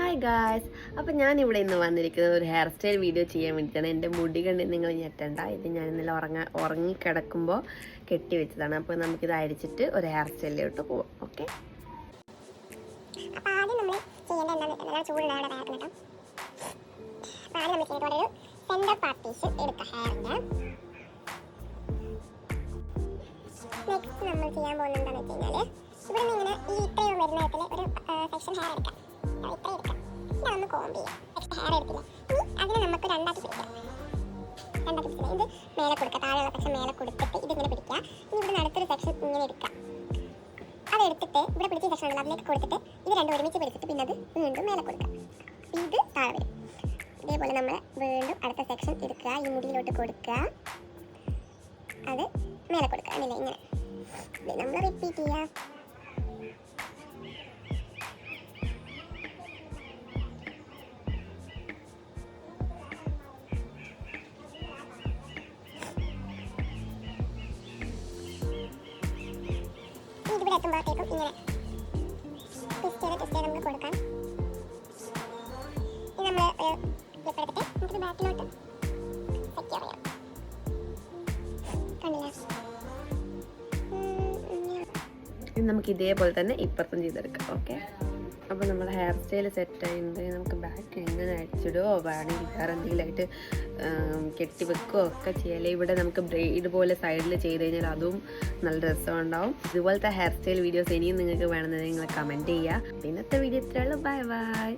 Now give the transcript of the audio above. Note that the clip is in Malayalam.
ഹായ് ഗായ്സ്, അപ്പോൾ ഞാനിവിടെ ഇന്ന് വന്നിരിക്കുന്നത് ഒരു ഹെയർ സ്റ്റൈൽ വീഡിയോ ചെയ്യാൻ വേണ്ടിയിട്ടാണ്. എൻ്റെ മുടി കണ്ട് നിങ്ങൾ ഞെട്ടണ്ട. ഇത് ഞാൻ ഇന്നലെ ഉറങ്ങിക്കിടക്കുമ്പോൾ കെട്ടി വെച്ചതാണ്. അപ്പോൾ നമുക്കിത് അരിച്ചിട്ട് ഒരു ഹെയർ സ്റ്റൈലിലോട്ട് പോവാം. ഓക്കെ, അപ്പോൾ ആദ്യം നമ്മൾ ചെയ്യേണ്ടത് എന്താണെന്ന് ചൂടുള്ള വേഗം അപ്പോൾ ആദ്യം നമ്മൾ ചെയ്യേണ്ട ഒരു സെൻറ്റർ പാർട്ടീഷൻ എടുക്കുക ഹെയറിൻ്റെ. നെക്സ്റ്റ് നമ്മൾ ചെയ്യാൻ പോകുന്നത് എന്താണെന്ന് വെച്ച് കഴിഞ്ഞാൽ ഇവിടെ നിന്ന് ഇങ്ങനെ ഈ ഇത്രയും വരുന്ന തരത്തിൽ ഒരു സെക്ഷൻ ഹെയർ എടുക്കാം. ഇത്രയും എടുക്കാം. ഇതൊന്ന് കോംബ് ചെയ്യാം. നെക്സ്റ്റ് ഹെയർ എടുക്കില്ല. ഇനി അതിനെ നമുക്ക് രണ്ടാക്കി പിടിക്കാം. ഇത് മേലെ കൊടുക്കുക. താഴെയുള്ള സെക്ഷൻ മേലെ കൊടുത്തിട്ട് ഇതിങ്ങനെ പിടിക്കുക. ഇനി ഇവിടെ അടുത്തൊരു സെക്ഷൻ ഇങ്ങനെ എടുക്കാം. അതെടുത്തിട്ട് ഇവിടെ പിടിച്ച സെക്ഷൻ ഉണ്ടല്ലോ അതിലേക്ക് കൊടുത്തിട്ട് ഇത് രണ്ടും ഒരുമിച്ച് പിടിച്ചിട്ട് പിന്നെ അത് വീണ്ടും മേലെ കൊടുക്കുക. ഇത് താഴെ വരും. ഇതേപോലെ നമ്മൾ വീണ്ടും അടുത്ത സെക്ഷൻ എടുക്കുക. ഈ മുടിയിലോട്ട് കൊടുക്കുക. അത് മേലെ കൊടുക്കുക. അല്ലേ ഇങ്ങനെ ഇത് നമ്മൾ റിപ്പീറ്റ് ചെയ്യുക. ഇവിടെ എത്തുമ്പോഴത്തേക്കും ഇങ്ങനെ ട്വിസ്റ്റ് ചെയ്ത് നമുക്ക് കൊടുക്കാം. ഇത് നമ്മൾ ക്ലിപ്പ് എടുത്തിട്ട് നമുക്കിത് ബാക്കിലോട്ട് സെറ്റ് ചെയ്യാം. കണ്ടില്ല? ഇത് നമുക്ക് ഇതേപോലെ തന്നെ ഇപ്പുറത്തും ചെയ്തെടുക്കാം. ഓക്കെ, അപ്പോൾ നമ്മുടെ ഹെയർ സ്റ്റൈൽ സെറ്റായിട്ടുണ്ടെങ്കിൽ നമുക്ക് ബാക്ക് എങ്ങനെ അടിച്ചിടുകയോ വേണമെങ്കിൽ വേറെ എന്തെങ്കിലും ആയിട്ട് കെട്ടിവെക്കുകയോ ഒക്കെ ചെയ്യാല്ലേ. ഇവിടെ നമുക്ക് ബ്രെയ്ഡ് പോലെ സൈഡിൽ ചെയ്ത് കഴിഞ്ഞാൽ അതും നല്ല രസമുണ്ടാവും. ഇതുപോലത്തെ ഹെയർ സ്റ്റൈൽ വീഡിയോസ് ഇനിയും നിങ്ങൾക്ക് വേണമെന്നുണ്ടെങ്കിൽ നിങ്ങൾ കമൻറ്റ് ചെയ്യുക. ഇന്നത്തെ വീഡിയോ ഇത്രയുള്ളൂ. Bye by.